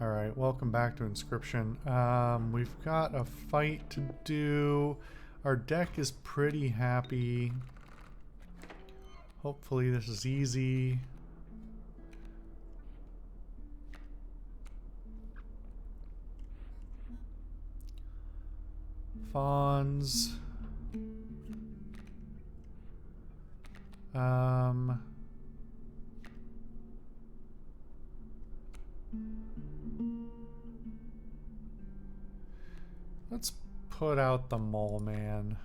Alright, welcome back to Inscryption. We've got a fight to do. Our deck is pretty happy. Hopefully this is easy. Fawns. Let's put out the Mole Man.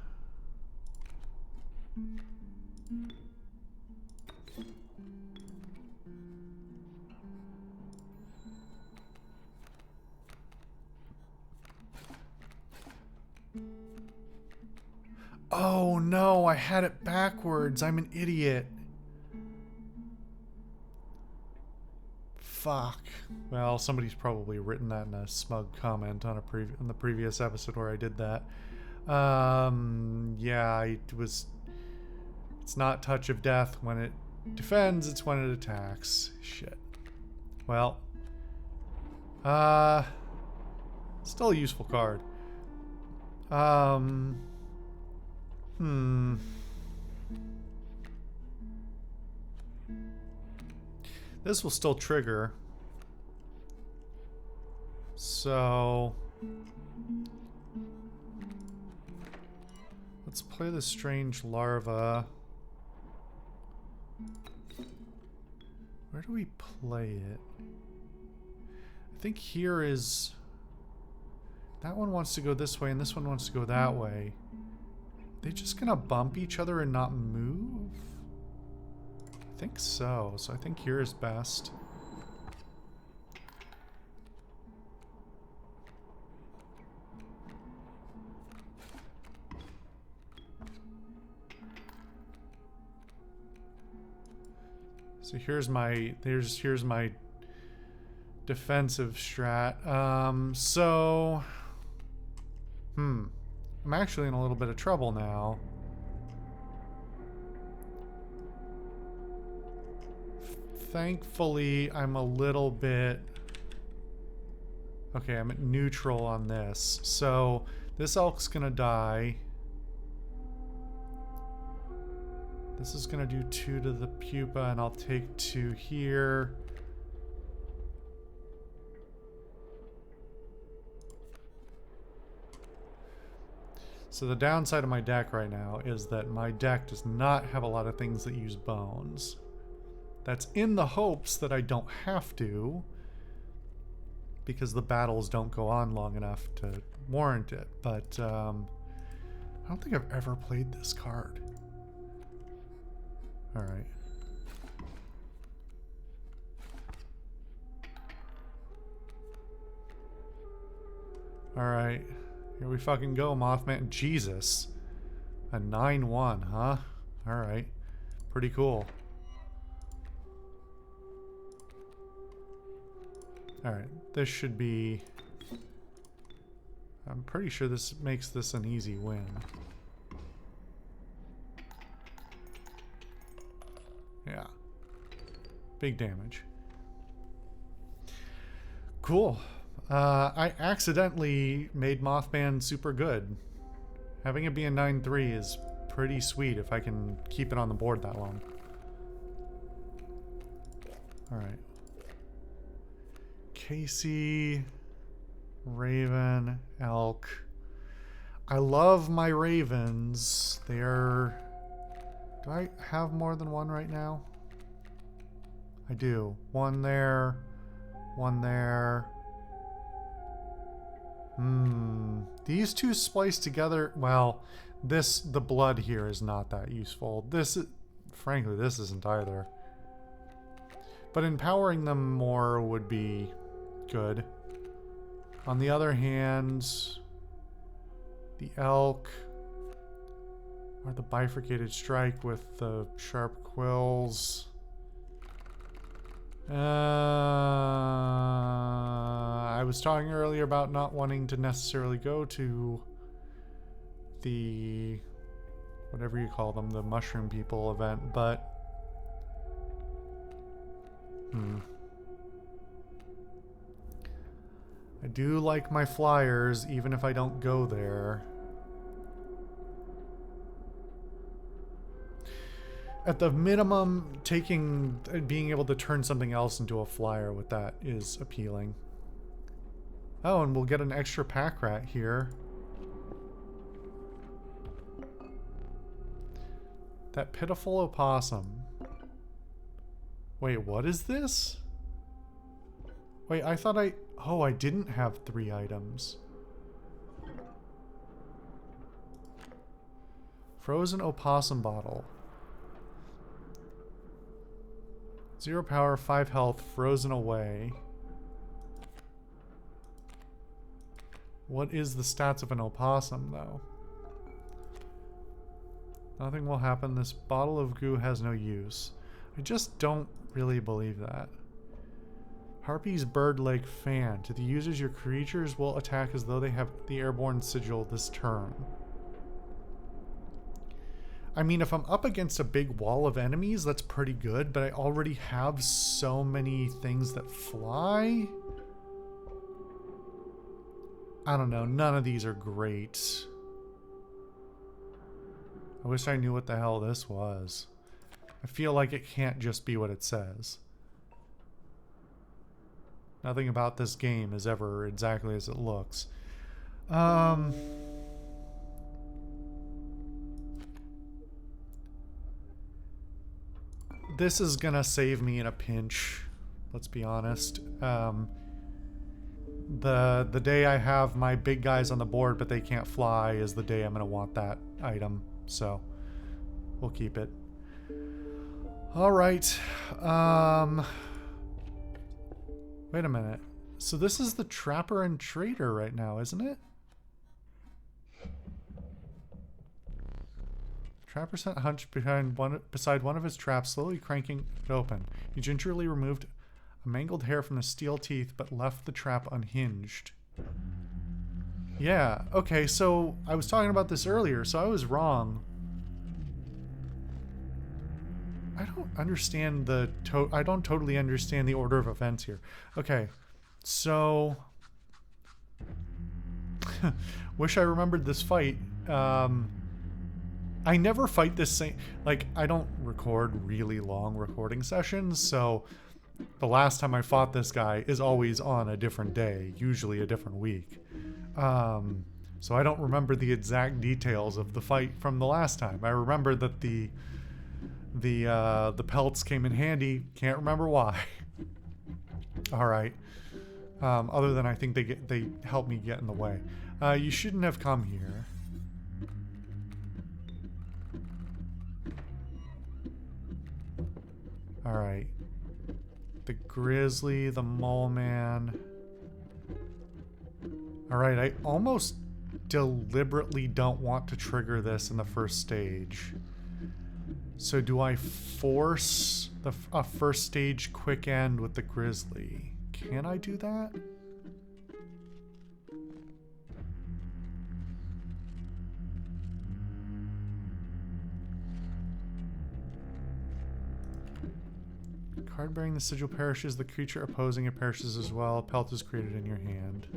Oh no, I had it backwards. I'm an idiot. Fuck. Well, somebody's probably written that in a smug comment on the previous episode where I did that. Yeah, it's not Touch of Death when it defends, it's when it attacks. Shit. Well, still a useful card. This will still trigger. So let's play the strange larva. Where do we play it? I think here is... That one wants to go this way and this one wants to go that way. They just gonna bump each other and not move? I think so. So I think here is best. So here's my defensive strat. I'm actually in a little bit of trouble now. Thankfully, I'm a little bit... Okay, I'm at neutral on this. So, this elk's gonna die. This is gonna do 2 to the pupa, and I'll take 2 here. So the downside of my deck right now is that my deck does not have a lot of things that use bones. That's in the hopes that I don't have to, because the battles don't go on long enough to warrant it. But I don't think I've ever played this card. Alright. Alright. Here we fucking go, Mothman. Jesus. A 9-1, huh? Alright. Pretty cool. Alright. This should be... I'm pretty sure this makes this an easy win. Yeah. Big damage. Cool. I accidentally made Mothman super good. Having it be a 9-3 is pretty sweet if I can keep it on the board that long. Alright. Casey, Raven, Elk. I love my Ravens. They are... Do I have more than one right now? I do. One there. One there. These two spliced together, well, the blood here is not that useful. Frankly, this isn't either. But empowering them more would be good. On the other hand, the elk, or the bifurcated strike with the sharp quills. I was talking earlier about not wanting to necessarily go to the whatever you call them, the mushroom people event, but do like my flyers, even if I don't go there. At the minimum, being able to turn something else into a flyer with that is appealing. Oh, and we'll get an extra pack rat here. That pitiful opossum. Wait, what is this? Wait, I thought oh, I didn't have 3 items. Frozen opossum bottle. 0 power, 5 health, frozen away. What is the stats of an opossum, though? Nothing will happen. This bottle of goo has no use. I just don't really believe that. Harpy's bird leg fan. To the users, your creatures will attack as though they have the airborne sigil this turn. I mean, if I'm up against a big wall of enemies, that's pretty good, but I already have so many things that fly. I don't know. None of these are great. I wish I knew what the hell this was. I feel like it can't just be what it says. Nothing about this game is ever exactly as it looks. This is gonna save me in a pinch. Let's be honest. The day I have my big guys on the board but they can't fly is the day I'm gonna want that item. So we'll keep it. All right. Wait a minute. So this is the Trapper and Trader right now, isn't it? Trapper sat hunched beside one of his traps, slowly cranking it open. He gingerly removed a mangled hair from the steel teeth, but left the trap unhinged. Yeah, okay, so I was talking about this earlier, so I was wrong. I don't understand I don't totally understand the order of events here. Okay, so... wish I remembered this fight. I never fight this same... Like, I don't record really long recording sessions, so the last time I fought this guy is always on a different day, usually a different week. So I don't remember the exact details of the fight from the last time. I remember that the pelts came in handy. Can't remember why. All right. Other than I think they help me get in the way. You shouldn't have come here. All right. The grizzly, the mole man. All right. I almost deliberately don't want to trigger this in the first stage. So do I force a first stage quick end with the grizzly? Can I do that? Card bearing the sigil perishes. The creature opposing it perishes as well. Pelt is created in your hand.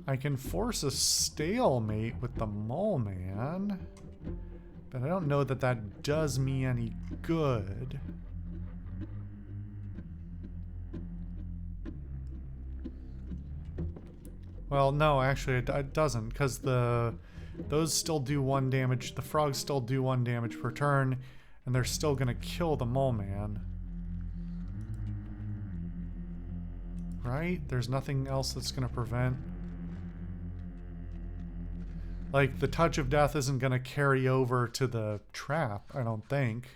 I can force a stalemate with the mole man, but I don't know that that does me any good. Well, no, actually it doesn't, because those still do 1 damage, the frogs still do 1 damage per turn, and they're still gonna kill the mole man. Right? There's nothing else that's gonna prevent... Like, the touch of death isn't gonna carry over to the trap, I don't think.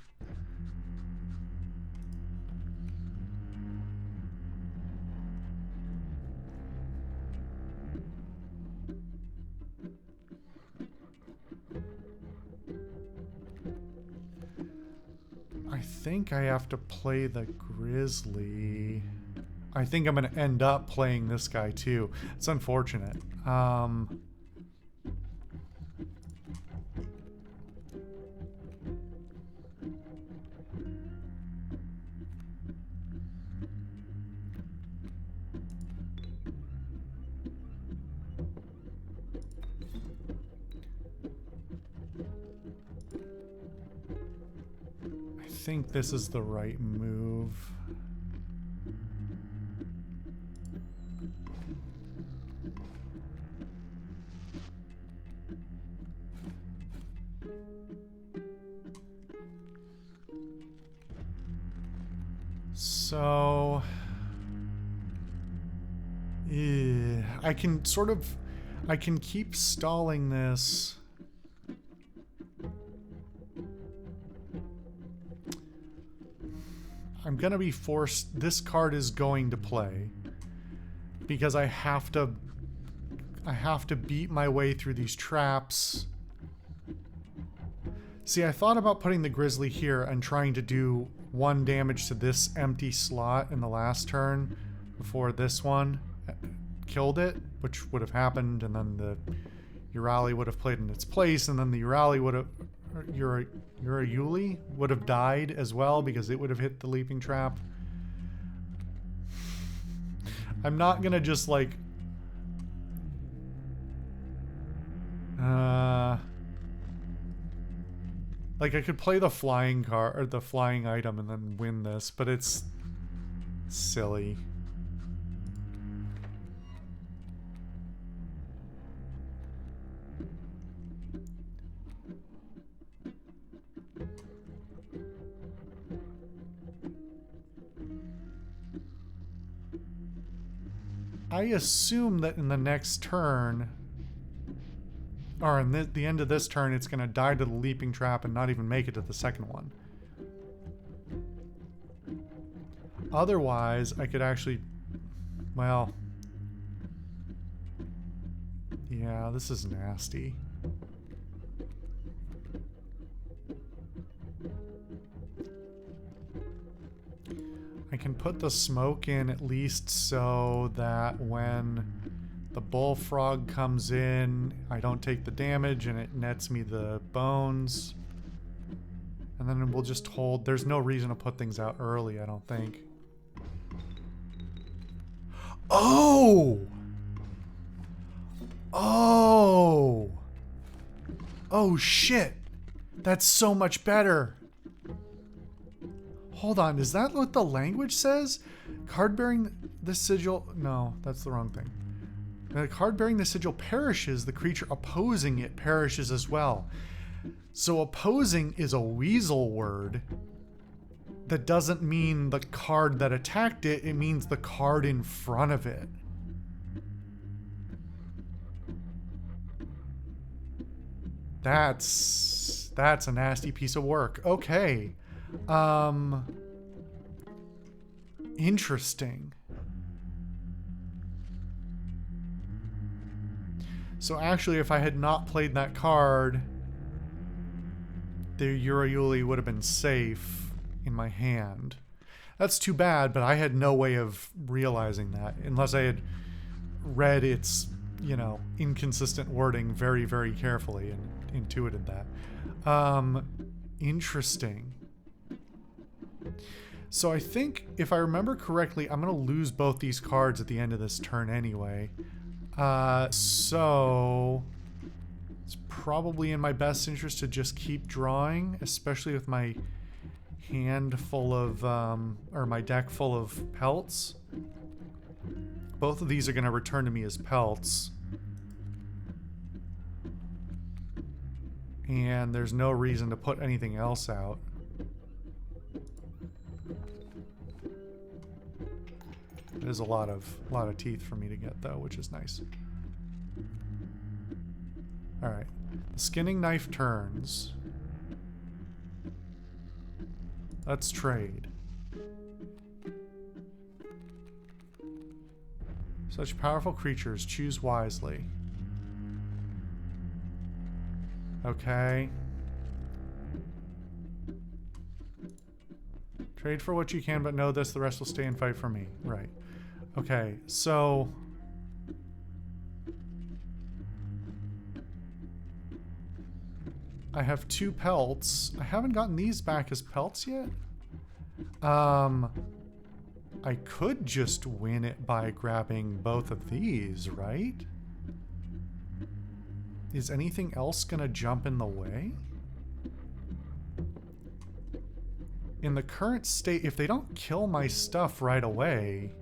I think I have to play the grizzly. I think I'm gonna end up playing this guy too. It's unfortunate. think this is the right move. So, I can keep stalling this. I'm gonna be forced, this card is going to play because I have to beat my way through these traps. See, I thought about putting the grizzly here and trying to do 1 damage to this empty slot in the last turn before this one killed it, which would have happened, and then the Urali would have played in its place, and then the Urali would have, Urayuli would have died as well because it would have hit the leaping trap. I'm not gonna just like like I could play the flying card or the flying item and then win this, but it's silly. I assume that in the next turn, or in the end of this turn, it's going to die to the leaping trap and not even make it to the second one. Otherwise, I could actually, well, yeah, this is nasty. I can put the smoke in at least so that when the bullfrog comes in, I don't take the damage and it nets me the bones. And then we'll just hold. There's no reason to put things out early, I don't think. Oh! Oh! Oh shit! That's so much better! Hold on, is that what the language says? Card bearing the sigil... No, that's the wrong thing. The card bearing the sigil perishes, the creature opposing it perishes as well. So opposing is a weasel word that doesn't mean the card that attacked it, it means the card in front of it. That's a nasty piece of work. Okay. Interesting. So actually, if I had not played that card, the Urayuli would have been safe in my hand. That's too bad, but I had no way of realizing that unless I had read its, you know, inconsistent wording very, very carefully and intuited that. Interesting. So I think, if I remember correctly, I'm going to lose both these cards at the end of this turn anyway. So it's probably in my best interest to just keep drawing, especially with my hand full of, or my deck full of pelts. Both of these are going to return to me as pelts. And there's no reason to put anything else out. There's a lot of teeth for me to get though, which is nice. All right, the skinning knife turns. Let's trade. Such powerful creatures, choose wisely. Okay. Trade for what you can, but know this, the rest will stay and fight for me. Right. Okay, so... I have 2 pelts. I haven't gotten these back as pelts yet. I could just win it by grabbing both of these, right? Is anything else gonna jump in the way? in the current state, if they don't kill my stuff right away...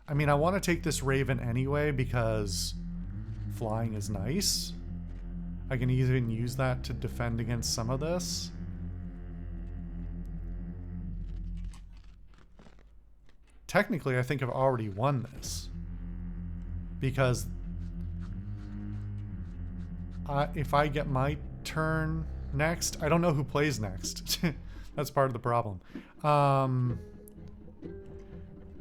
I mean, I want to take this Raven anyway because flying is nice. I can even use that to defend against some of this. Technically, I think I've already won this. Because if I get my turn next, I don't know who plays next. That's part of the problem.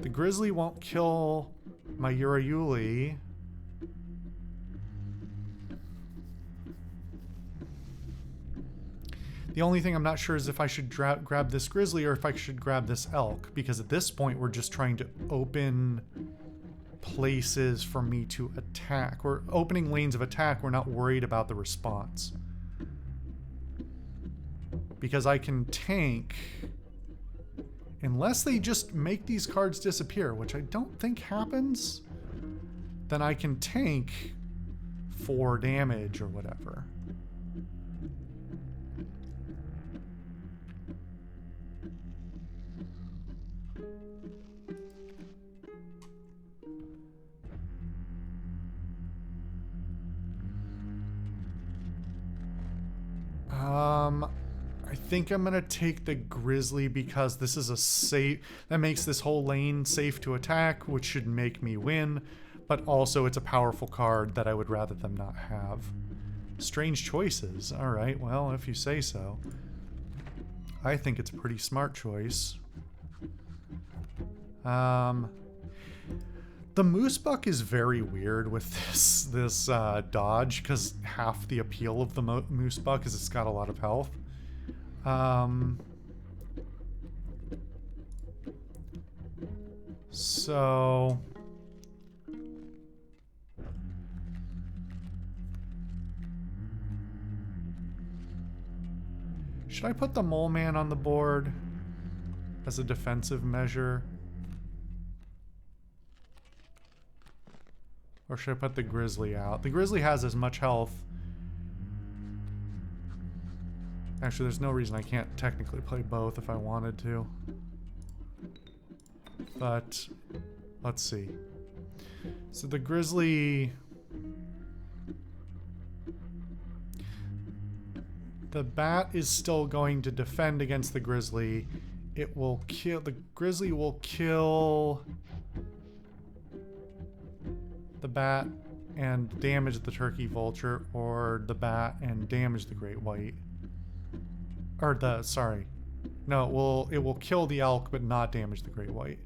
The Grizzly won't kill my Urayuli. The only thing I'm not sure is if I should grab this Grizzly or if I should grab this Elk, because at this point we're just trying to open places for me to attack. We're opening lanes of attack. We're not worried about the response. Because I can tank... Unless they just make these cards disappear, which I don't think happens, then I can tank 4 damage or whatever. I think I'm gonna take the Grizzly because this is a safe... That makes this whole lane safe to attack, which should make me win. But also it's a powerful card that I would rather them not have. Strange choices. Alright, well, if you say so. I think it's a pretty smart choice. The Moose Buck is very weird with this dodge, because half the appeal of the Moose Buck is it's got a lot of health. So... Should I put the Mole Man on the board as a defensive measure? Or should I put the Grizzly out? The Grizzly has as much health. Actually, there's no reason I can't technically play both if I wanted to. But, let's see. So the Grizzly... The Bat is still going to defend against the Grizzly. It will kill... The Grizzly will kill... the Bat and damage the Turkey Vulture, or the Bat and damage the Great White. Or the... Sorry. No, it will kill the Elk but not damage the Great White,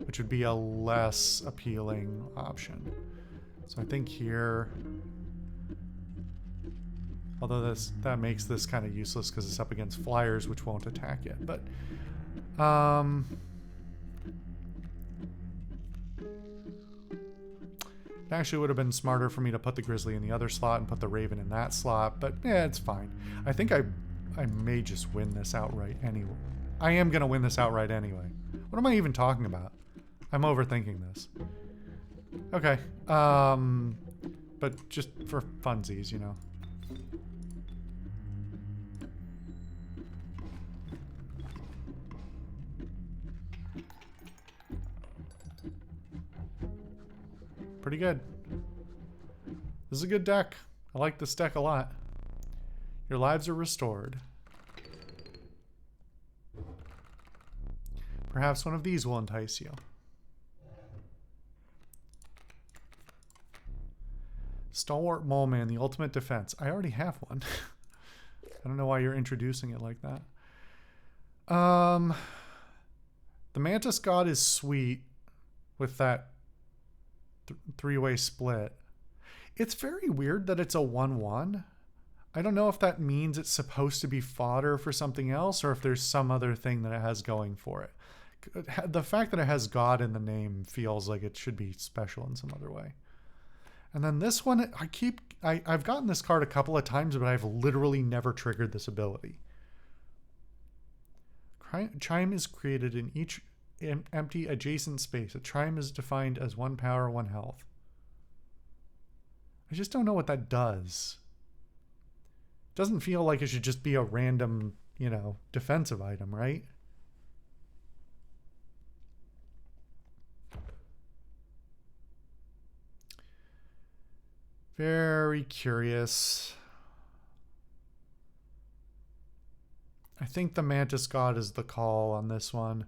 which would be a less appealing option. So I think here... Although that makes this kind of useless because it's up against Flyers, which won't attack it. But, it actually would have been smarter for me to put the Grizzly in the other slot and put the Raven in that slot. But, yeah, it's fine. I think I may just win this outright anyway. I am going to win this outright anyway. What am I even talking about? I'm overthinking this. Okay. But just for funsies, you know. Pretty good. This is a good deck. I like this deck a lot. Your lives are restored. Perhaps one of these will entice you. Stalwart Mole Man, the ultimate defense. I already have one. I don't know why you're introducing it like that. The Mantis God is sweet with that three-way split. It's very weird that it's a 1/1. I don't know if that means it's supposed to be fodder for something else or if there's some other thing that it has going for it. The fact that it has God in the name feels like it should be special in some other way. And then this one, I've gotten this card a couple of times, but I've literally never triggered this ability. Chime is created in each empty adjacent space. A chime is defined as 1 power, 1 health. I just don't know what that does. It doesn't feel like it should just be a random you know, defensive item, right? Very curious. I think the Mantis God is the call on this one.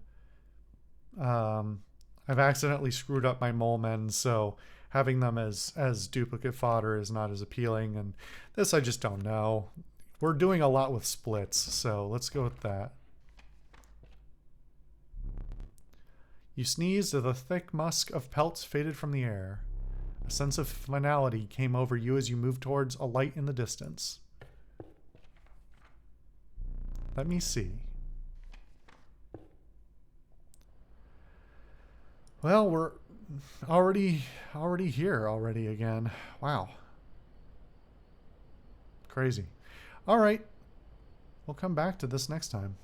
I've accidentally screwed up my mole men, so having them as duplicate fodder is not as appealing, and this I just don't know. We're doing a lot with splits, so let's go with that. You sneezed, the thick musk of pelts faded from the air. A sense of finality came over you as you moved towards a light in the distance. Let me see. Well, we're already here again. Wow. Crazy. All right. We'll come back to this next time.